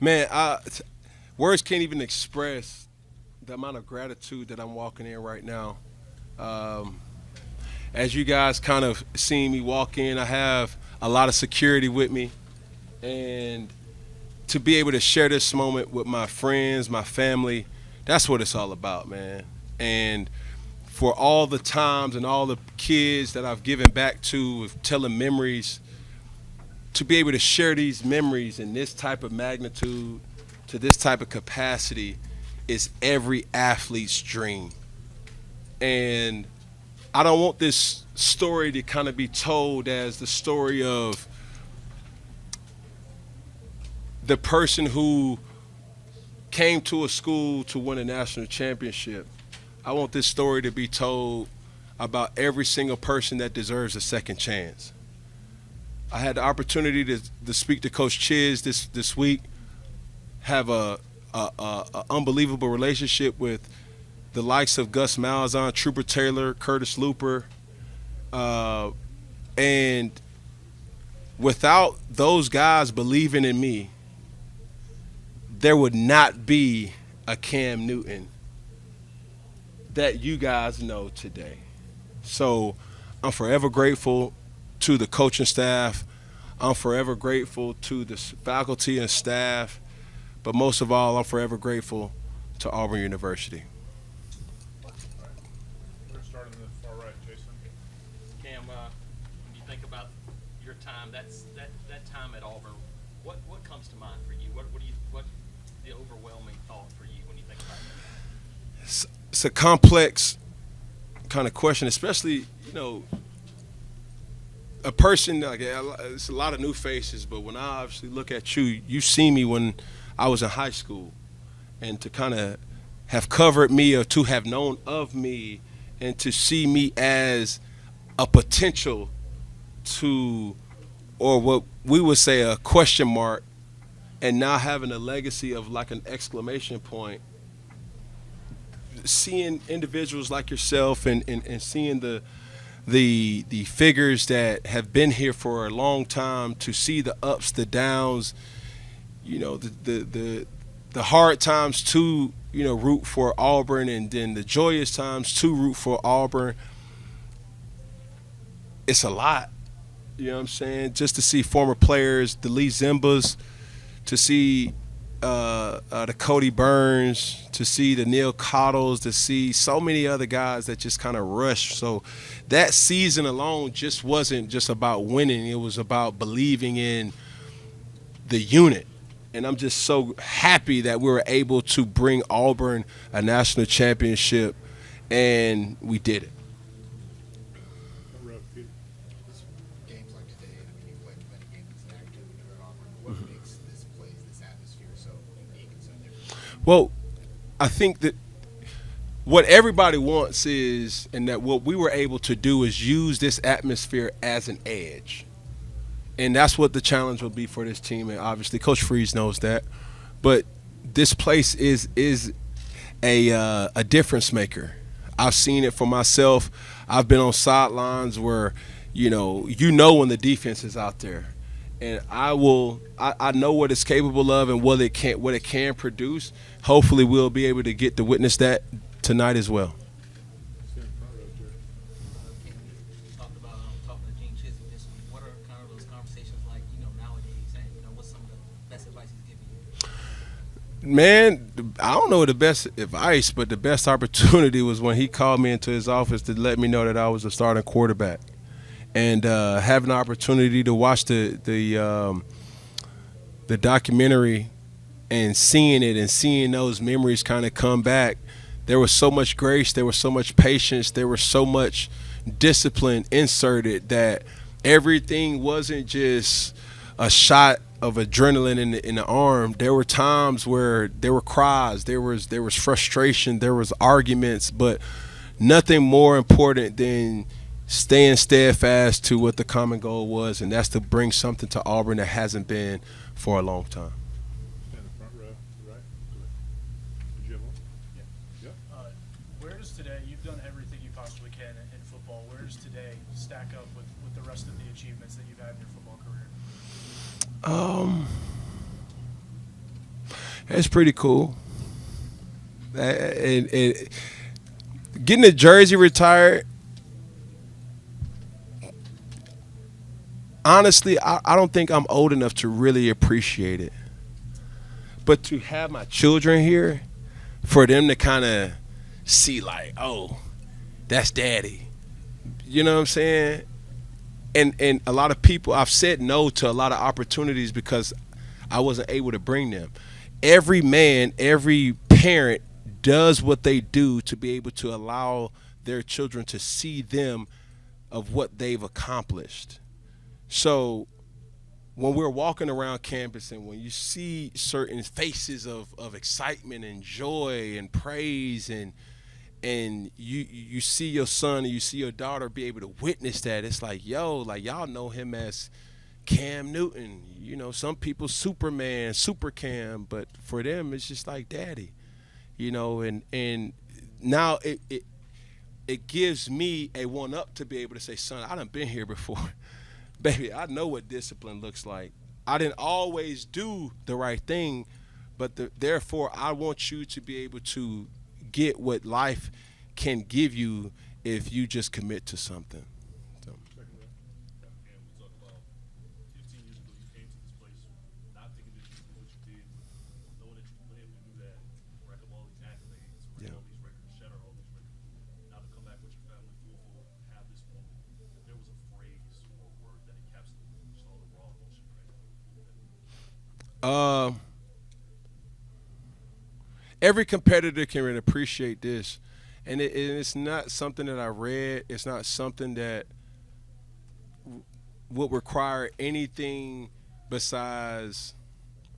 Man, words can't even express the amount of gratitude that I'm walking in right now. Um, as you guys kind of seen me walk in, I have a lot of security with me, and to be able to share this moment with my friends, my family, that's what it's all about, man. And for all the times and all the kids that I've given back to with telling memories, to be able to share these memories in this type of magnitude to this type of capacity is every athlete's dream. And I don't want this story to kind of be told as the story of the person who came to a school to win a national championship. I want this story to be told about every single person that deserves a second chance. I had the opportunity to speak to Coach Chiz this week, have a unbelievable relationship with the likes of Gus Malzahn, Trooper Taylor, Curtis Looper, uh, and without those guys believing in me, there would not be a Cam Newton that you guys know today. So I'm forever grateful to the coaching staff. I'm forever grateful to the faculty and staff. But most of all, I'm forever grateful to Auburn University. Right. We're going to start on the far right, Jason. Cam, when you think about your time, that time at Auburn, what comes to mind for you? What the overwhelming thought for you when you think about that? It's a complex kind of question, especially, a person like it's a lot of new faces, but when I obviously look at you, you see me when I was in high school, and to kind of have covered me or to have known of me, and to see me as a potential to, or what we would say a question mark, and now having a legacy of like an exclamation point, seeing individuals like yourself and seeing the figures that have been here for a long time, to see the ups, the downs, the hard times to root for Auburn, and then the joyous times to root for Auburn. It's a lot. You know what I'm saying? Just to see former players, the Lee Zimbas, to see the Cody Burns, to see the Neil Cottles, to see so many other guys that just kind of rushed. So that season alone just wasn't just about winning. It was about believing in the unit. And I'm just so happy that we were able to bring Auburn a national championship, and we did it. Front row, Peter. Games like today, I mean, you've played many games in active when you're at Auburn. What makes this place, this atmosphere so unique and so different? Well, I think that what everybody wants is, and that what we were able to do is use this atmosphere as an edge. And that's what the challenge will be for this team. And obviously, Coach Freeze knows that. But this place is a difference maker. I've seen it for myself. I've been on sidelines where, when the defense is out there, and I know what it's capable of and what it can produce. Hopefully, we'll be able to get to witness that tonight as well. Stay in the front row, Jerry. Can you talk about talking to Gene Chisholm this week? What are kind of those conversations like, nowadays, and what's some of the best advice he's giving you? Man, I don't know the best advice, but the best opportunity was when he called me into his office to let me know that I was a starting quarterback, and having an opportunity to watch the documentary and seeing it and seeing those memories kind of come back. There was so much grace, there was so much patience, there was so much discipline inserted that everything wasn't just a shot of adrenaline in the arm. There were times where there were cries, there was frustration, there was arguments, but nothing more important than staying steadfast to what the common goal was, and that's to bring something to Auburn that hasn't been for a long time. Stay in the front row, right. Go ahead. Did you have one? Yep. Where does today, you've done everything you possibly can in football, where does today stack up with the rest of the achievements that you've had in your football career? Um, It's pretty cool. And getting the jersey retired, honestly, I don't think I'm old enough to really appreciate it. But to have my children here, for them to kind of see like, oh, that's daddy. You know what I'm saying? And a lot of people, I've said no to a lot of opportunities because I wasn't able to bring them. Every man, every parent does what they do to be able to allow their children to see them of what they've accomplished. So when we're walking around campus and when you see certain faces of excitement and joy and praise and you see your son and you see your daughter be able to witness that, it's like, yo, like y'all know him as Cam Newton. You know, some people Superman, Super Cam, but for them it's just like daddy. You know, and now it gives me a one up to be able to say, son, I done been here before. Baby, I know what discipline looks like. I didn't always do the right thing, but therefore I want you to be able to get what life can give you if you just commit to something. So. Second row. And we talk about 15 years ago you came to this place not thinking that you could do what you did, but knowing that you were able to do that, rack up all these accolades, rack all these records, shatter all these records. Now to come back with your family full, have this moment. If there was a phrase or a word that encapsulated just all the raw emotion right now, what would that be? Every competitor can appreciate this, and it's not something that I read. It's not something that would require anything besides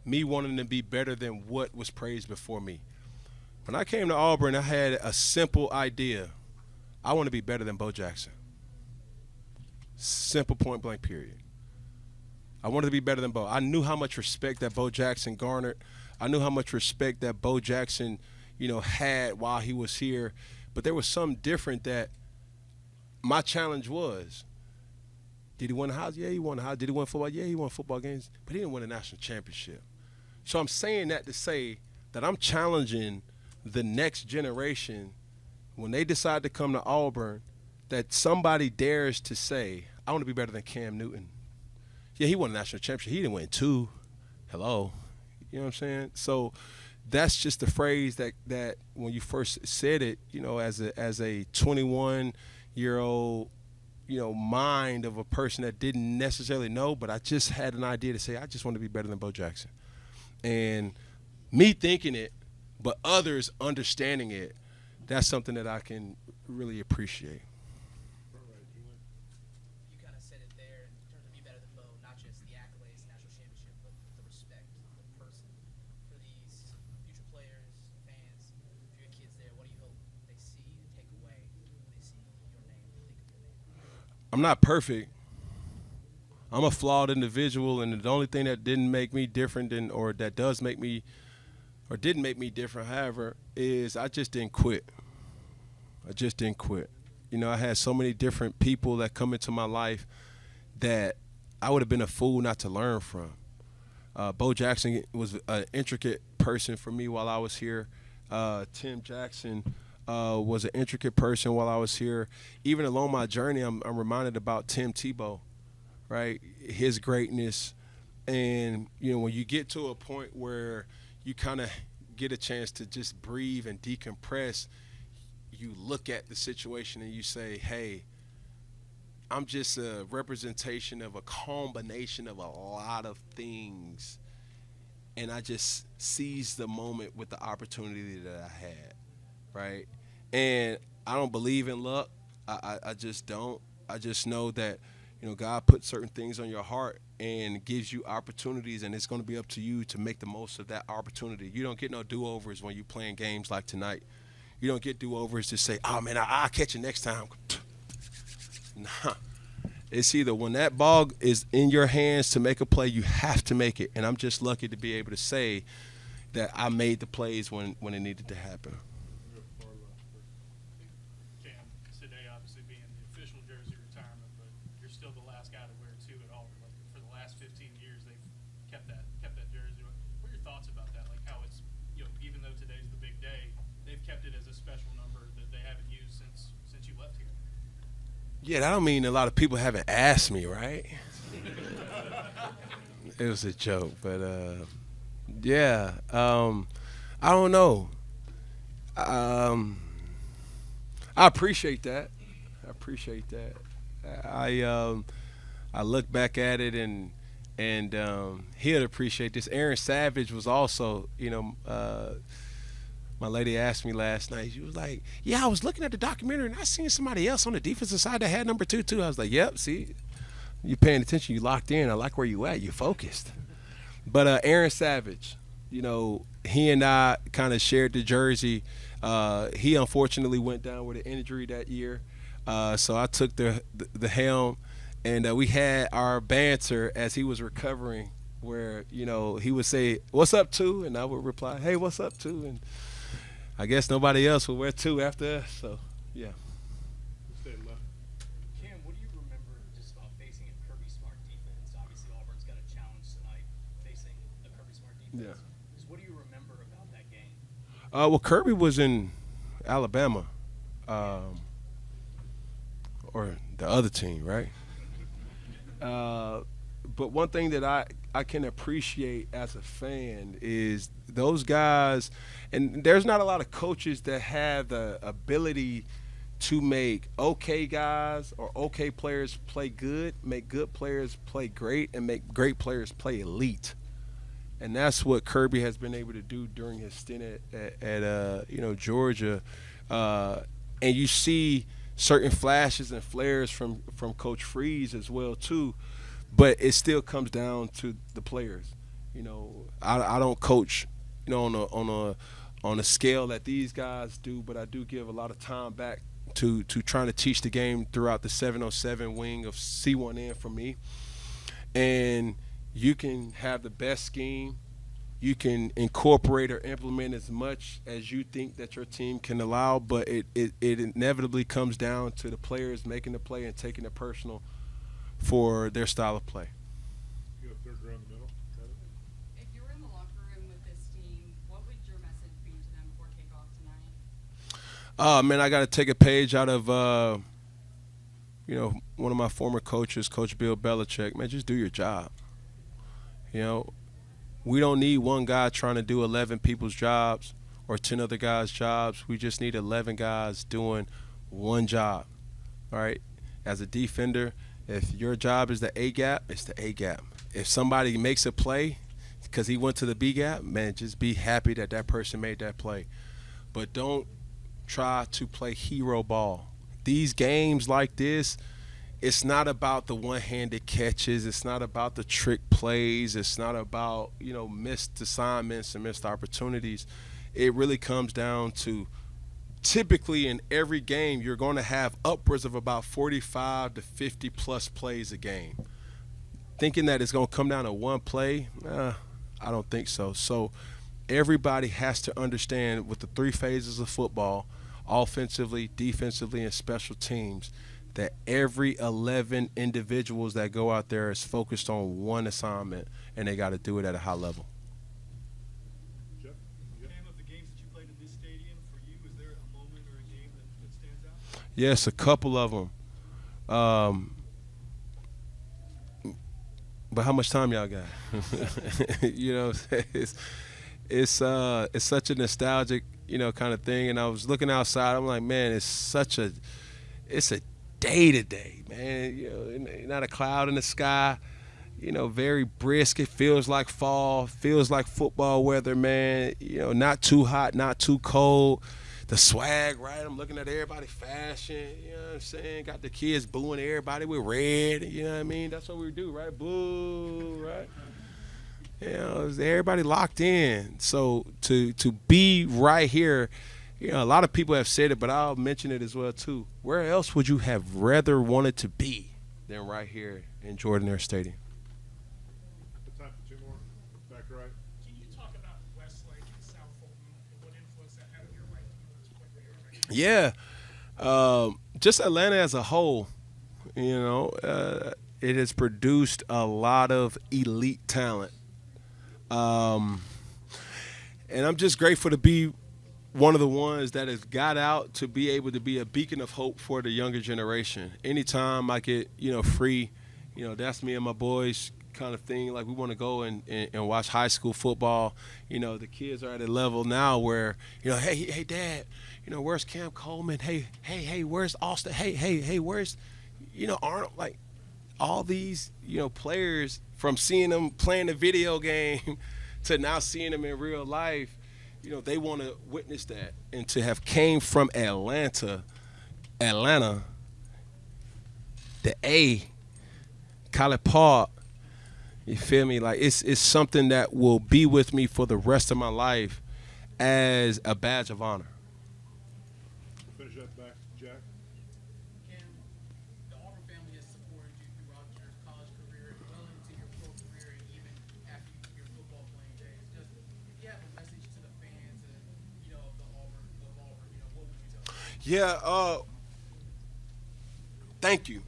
me wanting to be better than what was praised before me. When I came to Auburn, I had a simple idea. I want to be better than Bo Jackson. Simple, point blank, period. I wanted to be better than Bo. I knew how much respect that Bo Jackson garnered. I knew how much respect that Bo Jackson, had while he was here. But there was something different that my challenge was. Did he win the house? Yeah, he won the house. Did he win football? Yeah, he won football games. But he didn't win a national championship. So I'm saying that to say that I'm challenging the next generation when they decide to come to Auburn, that somebody dares to say, I want to be better than Cam Newton. Yeah, he won a national championship. He didn't win two. Hello. You know what I'm saying? So that's just the phrase that when you first said it, as a 21-year-old, mind of a person that didn't necessarily know, but I just had an idea to say, I just want to be better than Bo Jackson. And me thinking it, but others understanding it, that's something that I can really appreciate. You kind of said it there in terms of be better than Bo, not just the accolades, national championship, but the respect, the person. For these future players, fans, for your kids there, what do you hope they see and take away when they see your name and think of your name? I'm not perfect. I'm a flawed individual, and the only thing that didn't make me different or that does make me or didn't make me different, however, is I just didn't quit. I just didn't quit. I had so many different people that come into my life that I would have been a fool not to learn from. Bo Jackson was an intricate person for me while I was here. Tim Jackson was an intricate person while I was here. Even along my journey, I'm reminded about Tim Tebow, right? His greatness. And, when you get to a point where you kind of get a chance to just breathe and decompress, you look at the situation and you say, hey, I'm just a representation of a combination of a lot of things. And I just seized the moment with the opportunity that I had, right? And I don't believe in luck. I just don't. I just know that, God puts certain things on your heart and gives you opportunities, and it's going to be up to you to make the most of that opportunity. You don't get no do-overs when you're playing games like tonight. You don't get do-overs to say, oh, man, I'll catch you next time. Nah. It's either when that ball is in your hands to make a play, you have to make it. And I'm just lucky to be able to say that I made the plays when it needed to happen. Cam, today obviously being the official jersey retirement, but you're still the last guy to wear two at Auburn. Like for the last 15 years, they've kept that jersey. What are your thoughts about that? Like how it's Yeah, that don't mean a lot of people haven't asked me, right? It was a joke, but yeah. I don't know. Um, I appreciate that. I appreciate that. I look back at it and he'll appreciate this. Aaron Savage was also, my lady asked me last night. She was like, "Yeah, I was looking at the documentary and I seen somebody else on the defensive side that had number 2 too." I was like, "Yep, see, you paying attention, you locked in. I like where you at. You focused." But Aaron Savage, he and I kind of shared the jersey. He unfortunately went down with an injury that year, so I took the helm, and we had our banter as he was recovering, where he would say, "What's up, two?" and I would reply, "Hey, what's up, two?" and I guess nobody else would wear 2 after us. So yeah. Stay left. Cam, what do you remember just about facing a Kirby Smart defense? Obviously, Auburn's got a challenge tonight facing a Kirby Smart defense. Yeah. Just what do you remember about that game? Well, Kirby was in Alabama, or the other team, right? But one thing that I can appreciate as a fan is those guys, and there's not a lot of coaches that have the ability to make okay guys or okay players play good, make good players play great, and make great players play elite. And that's what Kirby has been able to do during his stint at Georgia. And you see certain flashes and flares from Coach Freeze as well too, but it still comes down to the players. I don't coach, on a scale that these guys do, but I do give a lot of time back to trying to teach the game throughout the 707 wing of C1N for me. And you can have the best scheme. You can incorporate or implement as much as you think that your team can allow, but it inevitably comes down to the players making the play and taking it personal for their style of play. You go third row in the middle. Got it. If you were in the locker room with this team, what would your message be to them before kickoff tonight? Man, I got to take a page out of, one of my former coaches, Coach Bill Belichick. Man, just do your job. We don't need one guy trying to do 11 people's jobs or 10 other guys' jobs. We just need 11 guys doing one job, all right? As a defender, if your job is the A gap, it's the A gap. If somebody makes a play because he went to the B gap, man, just be happy that that person made that play. But don't try to play hero ball. These games like this, it's not about the one-handed catches. It's not about the trick plays. It's not about, missed assignments and missed opportunities. It really comes down to, typically in every game, you're going to have upwards of about 45 to 50 plus plays a game. Thinking that it's going to come down to one play, I don't think so. So everybody has to understand with the 3 phases of football, offensively, defensively, and special teams, that every 11 individuals that go out there is focused on one assignment, and they got to do it at a high level. Jeff? Yeah. Cam, of the games that you played in this stadium, for you, is there a moment or a game that stands out? Yes, a couple of them. But how much time y'all got? It's such a nostalgic, kind of thing. And I was looking outside. I'm like, man, it's a day to day, man. Not a cloud in the sky. Very brisk. It feels like fall. Feels like football weather, man. Not too hot, not too cold. The swag, right? I'm looking at everybody fashion. You know what I'm saying? Got the kids booing everybody with red. You know what I mean? That's what we do, right? Boo, right? Everybody locked in. So to be right here. A lot of people have said it, but I'll mention it as well, too. Where else would you have rather wanted to be than right here in Jordan-Hare Stadium? Time for 2 more. Back right. Can you talk about Westlake and South Fulton and what influence that had on your life when you were right? Yeah. Just Atlanta as a whole, it has produced a lot of elite talent. And I'm just grateful to be one of the ones that has got out to be able to be a beacon of hope for the younger generation. Anytime I get, free, that's me and my boys kind of thing. Like we want to go and watch high school football. The kids are at a level now where, hey, Dad, where's Cam Coleman? Hey, where's Austin? Hey, where's, Arnold? Like all these, players from seeing them playing the video game to now seeing them in real life. They want to witness that, and to have came from Atlanta, the A, College Park. You feel me? Like it's something that will be with me for the rest of my life as a badge of honor. Finish that back, Jack. Cam, the Auburn family has supported you throughout your college career, well into your pro career, and even after your football playing days. Just if you have a message to the fans and of the Auburn, what would you tell them? Yeah. Thank you.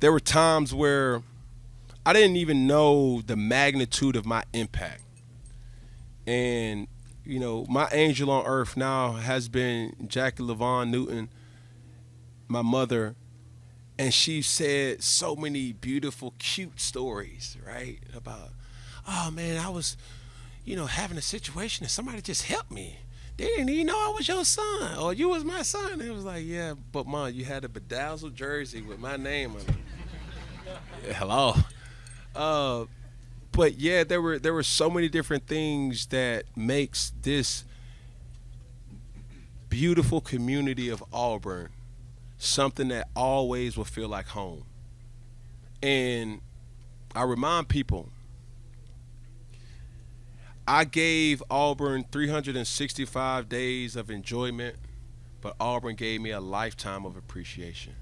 There were times where I didn't even know the magnitude of my impact. And, my angel on earth now has been Jackie LaVon Newton, my mother. And she said so many beautiful, cute stories, right? About, oh, man, I was, having a situation and somebody just helped me. They didn't even know I was your son or you was my son. It was like, yeah, but, Mom, you had a bedazzled jersey with my name on it. Yeah, hello. But yeah, there were so many different things that makes this beautiful community of Auburn something that always will feel like home. And I remind people, I gave Auburn 365 days of enjoyment, but Auburn gave me a lifetime of appreciation.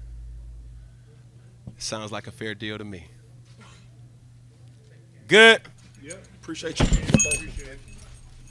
Sounds like a fair deal to me. Good. Yep. Appreciate you. Appreciate it.